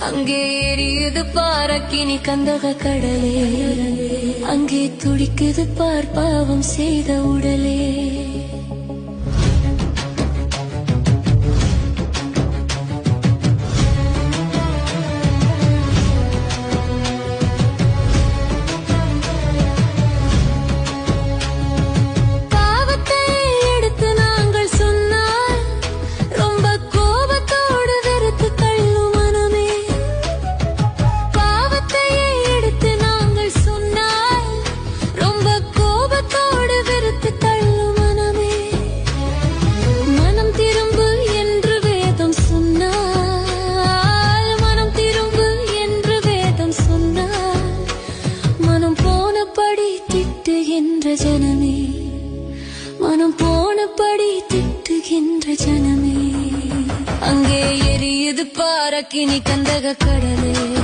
அங்கே எரியுது பாரக்கினி கந்தக கடலே, அங்கே துடிக்குது பார் பாவம் செய்த உடலே. ஜனமே மனம் போனபடி திட்டுகின்ற ஜனமே, அங்கே எரியுது பாரக்கினி கந்தக கடலே.